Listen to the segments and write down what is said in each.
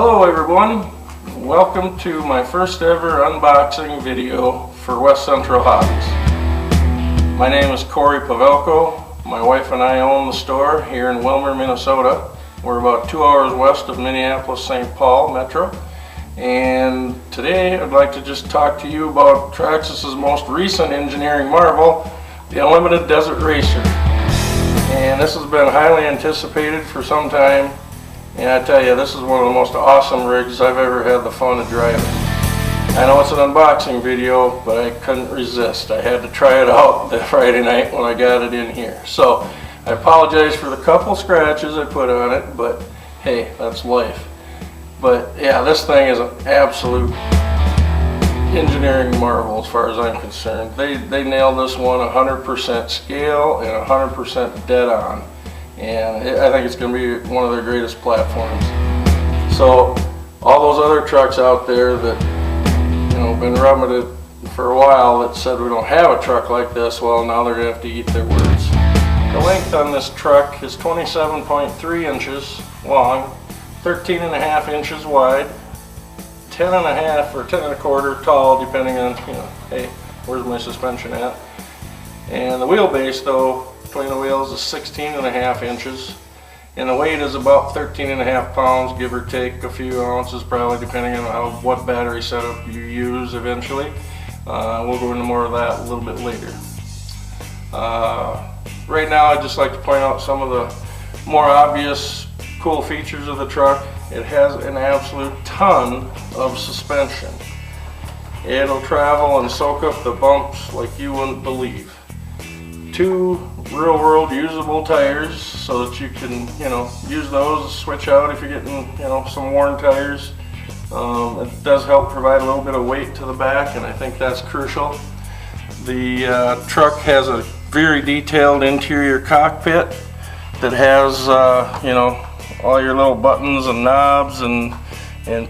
Hello everyone, welcome to my first ever unboxing video for West Central Hobbies. My name is Corey Pavelko. My wife and I own the store here in Wilmer, Minnesota. We're about 2 hours west of Minneapolis-St. Paul Metro. And today I'd like to just talk to you about Traxxas' most recent engineering marvel, the Unlimited Desert Racer. And this has been highly anticipated for some time. And I tell you, this is one of the most awesome rigs I've ever had the fun of driving. I know it's an unboxing video, but I couldn't resist. I had to try it out the Friday night when I got it in here. So I apologize for the couple scratches I put on it, but hey, that's life. But yeah, this thing is an absolute engineering marvel as far as I'm concerned. They nailed this one 100% scale and 100% dead on. And I think it's going to be one of their greatest platforms. So all those other trucks out there that, you know, been rubbing it for a while that said we don't have a truck like this, well, now they're going to have to eat their words. The length on this truck is 27.3 inches long, 13.5 inches wide, 10.5 or 10.25 tall, depending on, you know, hey, where's my suspension at? And the wheelbase, though, between the wheels is 16.5 inches, and the weight is about 13.5 pounds, give or take a few ounces, probably depending on what battery setup you use eventually. We'll go into more of that a little bit later. Right now, I'd just like to point out some of the more obvious cool features of the truck. It has an absolute ton of suspension. It'll travel and soak up the bumps like you wouldn't believe. 2 real-world usable tires so that you can, you know, use those, switch out if you're getting, you know, some worn tires. It does help provide a little bit of weight to the back, and I think that's crucial. The truck has a very detailed interior cockpit that has, you know, all your little buttons and knobs and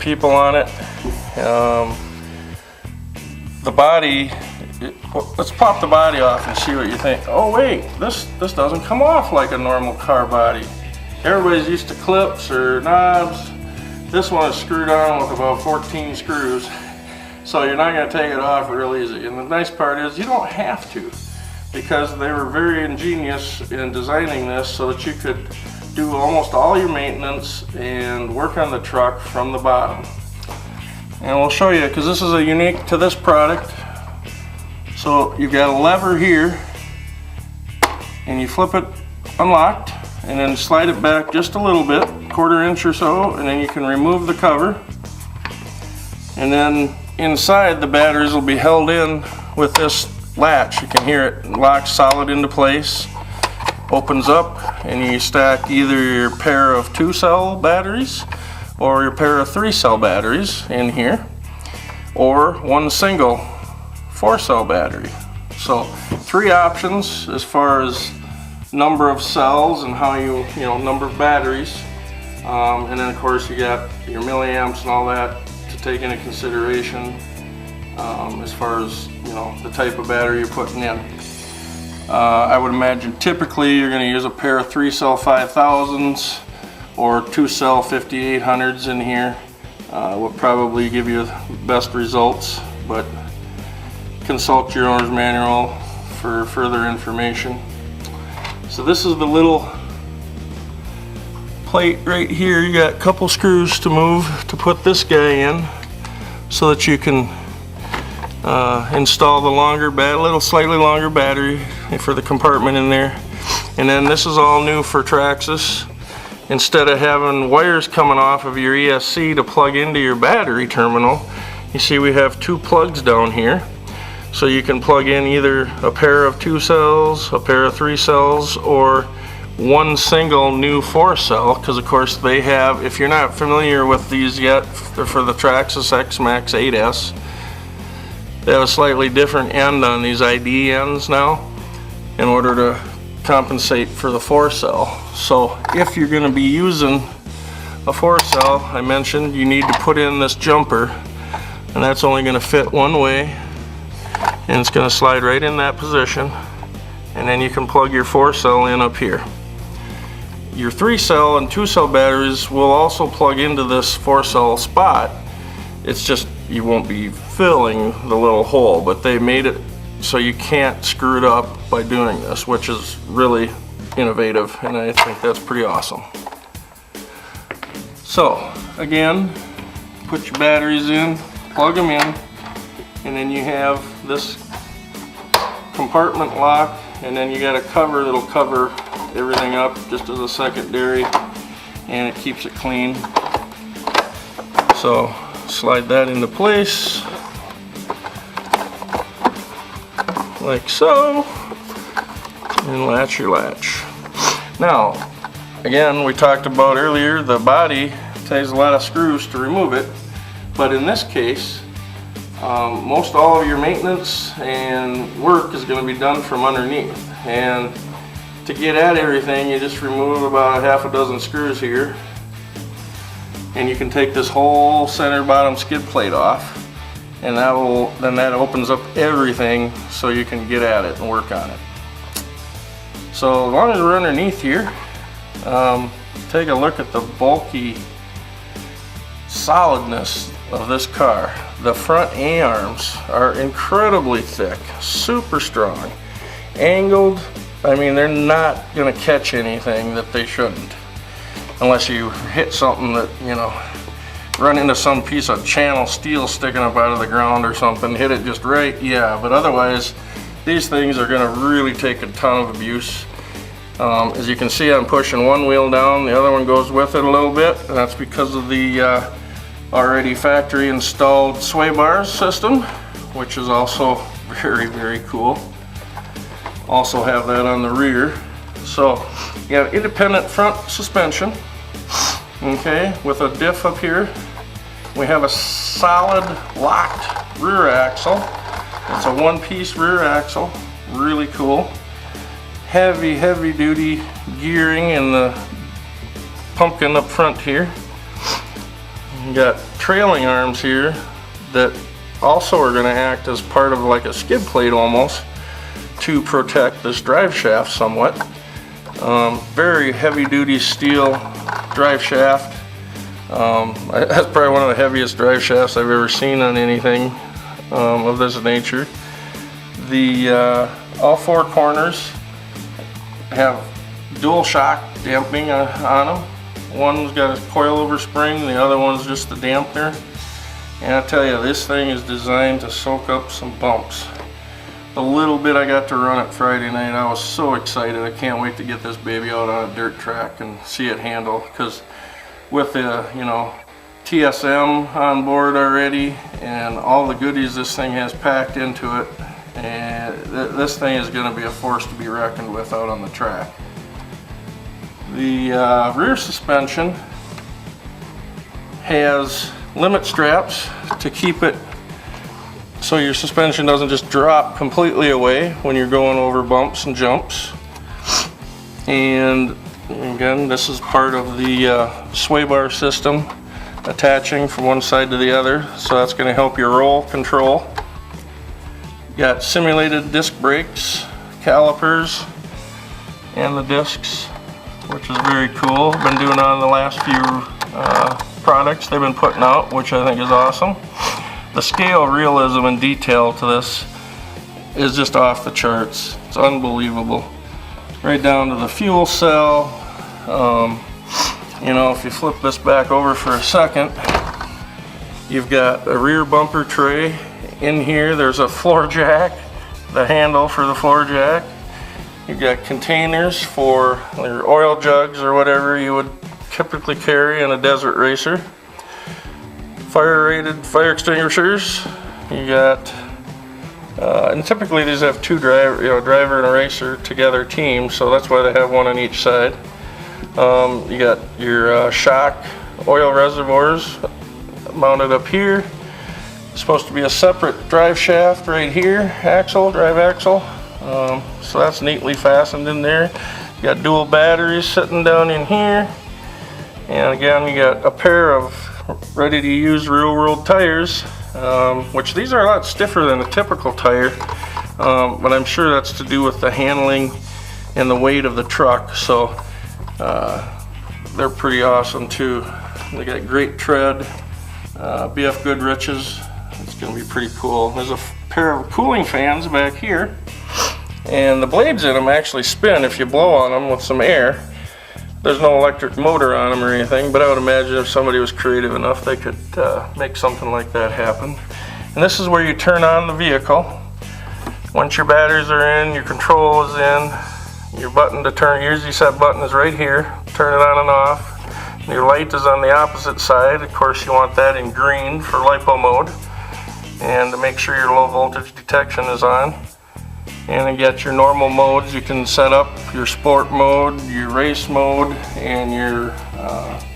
people on it. The body, let's pop the body off and see what you think. Oh wait, this doesn't come off like a normal car body. Everybody's used to clips or knobs. This one is screwed on with about 14 screws, so you're not going to take it off real easy. And the nice part is you don't have to, because they were very ingenious in designing this so that you could do almost all your maintenance and work on the truck from the bottom. And we'll show you, because this is a unique to this product. So you've got a lever here, and you flip it unlocked, and then slide it back just a little bit, 1/4 inch or so, and then you can remove the cover. And then inside, the batteries will be held in with this latch. You can hear it lock solid into place. Opens up, and you stack either your pair of 2-cell batteries or your pair of 3-cell batteries in here, or one single 4-cell battery. So 3 options as far as number of cells and how you number batteries, and then of course you got your milliamps and all that to take into consideration as far as, you know, the type of battery you're putting in. I would imagine typically you're going to use a pair of 3-cell 5000s or 2-cell 5800s in here. Would probably give you the best results, but consult your owner's manual for further information. So this is the little plate right here. You got a couple screws to move to put this guy in so that you can install the slightly longer battery for the compartment in there. And then this is all new for Traxxas. Instead of having wires coming off of your ESC to plug into your battery terminal, you see we have 2 plugs down here. So you can plug in either a pair of 2 cells, a pair of 3 cells, or one single new 4-cell, because of course they have, if you're not familiar with these yet, they're for the Traxxas X-Max 8S. They have a slightly different end on these ID ends now in order to compensate for the 4-cell. So if you're going to be using a 4-cell, I mentioned you need to put in this jumper, and that's only going to fit one way, and it's going to slide right in that position, and then you can plug your 4-cell in up here. your 3-cell and 2-cell batteries will also plug into this 4-cell spot. It's just you won't be filling the little hole, but they made it so you can't screw it up by doing this, which is really innovative, and I think that's pretty awesome. So again, put your batteries in, plug them in, and then you have this compartment lock, and then you got a cover that'll cover everything up just as a secondary, and it keeps it clean. So slide that into place like so, and latch your latch. Now again, we talked about earlier, the body takes a lot of screws to remove it, but in this case most all of your maintenance and work is going to be done from underneath, and to get at everything you just remove about half a dozen screws here, and you can take this whole center bottom skid plate off, and that opens up everything so you can get at it and work on it. So as long as we're underneath here, take a look at the bulky solidness of this car. The front A-arms are incredibly thick, super strong, angled. I mean, they're not going to catch anything that they shouldn't, unless you hit something that, you know, run into some piece of channel steel sticking up out of the ground or something, hit it just right, yeah, but otherwise these things are going to really take a ton of abuse. As you can see, I'm pushing one wheel down, the other one goes with it a little bit, and that's because of the already factory installed sway bars system, which is also very, very cool. Also have that on the rear. So you have independent front suspension, okay, with a diff up here. We have a solid locked rear axle. It's a one-piece rear axle, really cool. Heavy, heavy duty gearing in the pumpkin up front here. You got trailing arms here that also are going to act as part of like a skid plate almost to protect this drive shaft somewhat. Very heavy duty steel drive shaft. That's probably one of the heaviest drive shafts I've ever seen on anything of this nature. The all four corners have dual shock damping on them. One's got a coilover spring, the other one's just the dampener. And I tell you, this thing is designed to soak up some bumps. The little bit I got to run it Friday night, I was so excited. I can't wait to get this baby out on a dirt track and see it handle, because with the, you know, TSM on board already and all the goodies this thing has packed into it, and this thing is going to be a force to be reckoned with out on the track. The rear suspension has limit straps to keep it so your suspension doesn't just drop completely away when you're going over bumps and jumps. And again, this is part of the sway bar system attaching from one side to the other, so that's going to help your roll control. Got simulated disc brakes, calipers, and the discs, which is very cool. Been doing on the last few products they've been putting out, which I think is awesome. The scale, realism, and detail to this is just off the charts. It's unbelievable. Right down to the fuel cell. You know, if you flip this back over for a second, you've got a rear bumper tray. In here there's a floor jack, the handle for the floor jack. You've got containers for your oil jugs or whatever you would typically carry in a desert racer. Fire-rated fire extinguishers. You got, and typically these have two driver and a racer together teams, so that's why they have one on each side. You got your shock oil reservoirs mounted up here. It's supposed to be a separate drive shaft right here, axle, drive axle. So that's neatly fastened in there. You got dual batteries sitting down in here. And again, you got a pair of ready to use real world tires, which these are a lot stiffer than a typical tire, but I'm sure that's to do with the handling and the weight of the truck. So They're pretty awesome too. They got great tread, BF Goodrich's. It's going to be pretty cool. There's a pair of cooling fans back here, and the blades in them actually spin if you blow on them with some air. There's no electric motor on them or anything, but I would imagine if somebody was creative enough, they could make something like that happen. And this is where you turn on the vehicle. Once your batteries are in, your control is in, your button to turn, your easy set button is right here. Turn it on and off. And your light is on the opposite side. Of course, you want that in green for LiPo mode. And to make sure your low voltage detection is on. And you got your normal modes. You can set up your sport mode, your race mode, and your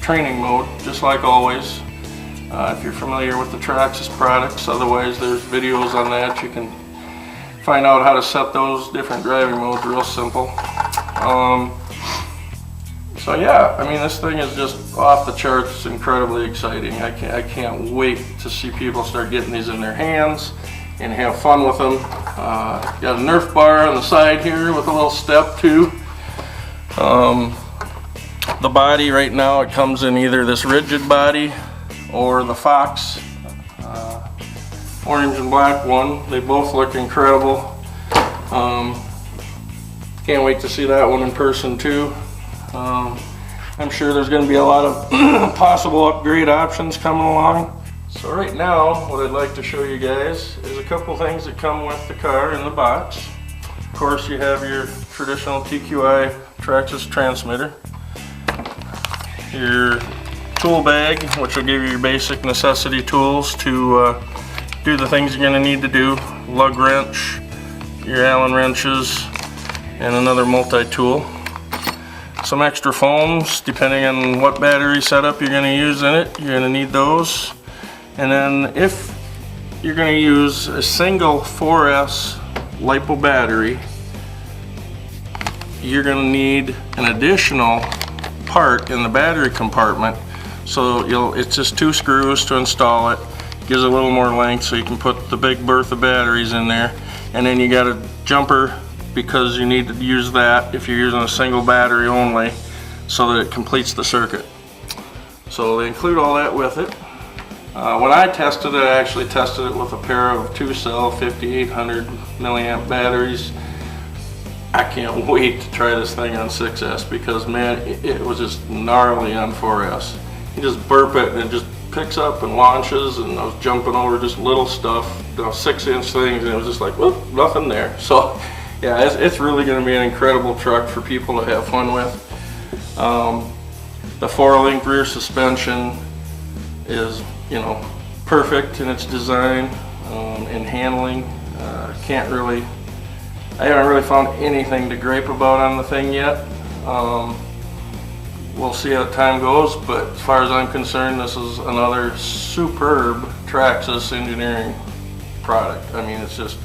training mode, just like always. If you're familiar with the Traxxas products, otherwise there's videos on that. You can find out how to set those different driving modes real simple. So yeah, I mean, this thing is just off the charts. It's incredibly exciting. I can't wait to see people start getting these in their hands and have fun with them. Got a Nerf bar on the side here with a little step too. The body right now, it comes in either this rigid body or the Fox orange and black one. They both look incredible. Can't wait to see that one in person too. I'm sure there's going to be a lot of possible upgrade options coming along. So right now, what I'd like to show you guys is a couple things that come with the car in the box. Of course, you have your traditional TQI Traxxas transmitter, your tool bag, which will give you your basic necessity tools to do the things you're going to need to do, lug wrench, your Allen wrenches, and another multi-tool. Some extra foams, depending on what battery setup you're going to use in it, you're going to need those. And then if you're going to use a single 4S LiPo battery, you're going to need an additional part in the battery compartment. So it's just 2 screws to install it. Gives a little more length so you can put the big berth of batteries in there. And then you got a jumper because you need to use that if you're using a single battery only so that it completes the circuit. So they include all that with it. When I tested it, I actually tested it with a pair of 2-cell 5800 milliamp batteries. I can't wait to try this thing on 6S because man, it was just gnarly on 4S. You just burp it and it just picks up and launches, and I was jumping over just little stuff, 6-inch things, and it was just like, whoop, nothing there. So yeah, it's really going to be an incredible truck for people to have fun with. The 4-link rear suspension is, you know, perfect in its design and handling. I haven't really found anything to gripe about on the thing yet. We'll see how time goes, but as far as I'm concerned, this is another superb Traxxas engineering product. I mean, it's just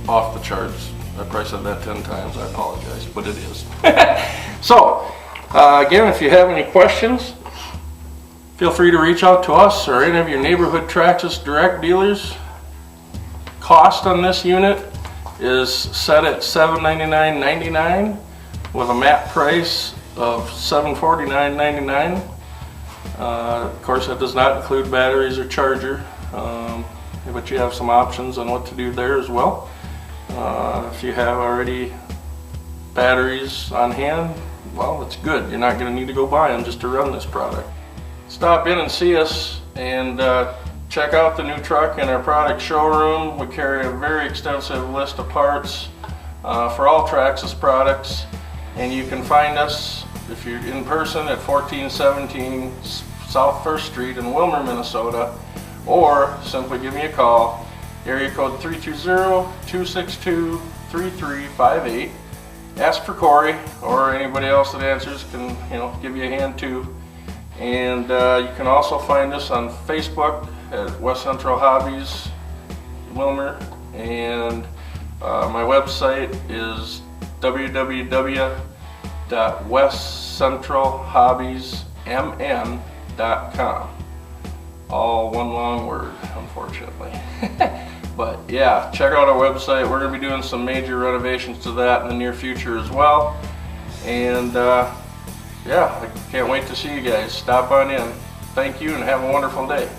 off the charts. I probably said that 10 times, I apologize, but it is. So, again, if you have any questions, feel free to reach out to us or any of your neighborhood Traxxas direct dealers. Cost on this unit is set at $799.99 with a MAP price of $749.99. Of course, that does not include batteries or charger, but you have some options on what to do there as well. If you have already batteries on hand, well, it's good. You're not going to need to go buy them just to run this product. Stop in and see us and check out the new truck in our product showroom. We carry a very extensive list of parts for all Traxxas products, and you can find us if you're in person at 1417 South 1st Street in Wilmer, Minnesota, or simply give me a call, area code 320-262-3358. Ask for Corey, or anybody else that answers can, you know, give you a hand too. And you can also find us on Facebook at West Central Hobbies Wilmer, and my website is www.westcentralhobbiesmn.com. All one long word, unfortunately. But yeah, check out our website. We're going to be doing some major renovations to that in the near future as well. And yeah, I can't wait to see you guys. Stop on in. Thank you and have a wonderful day.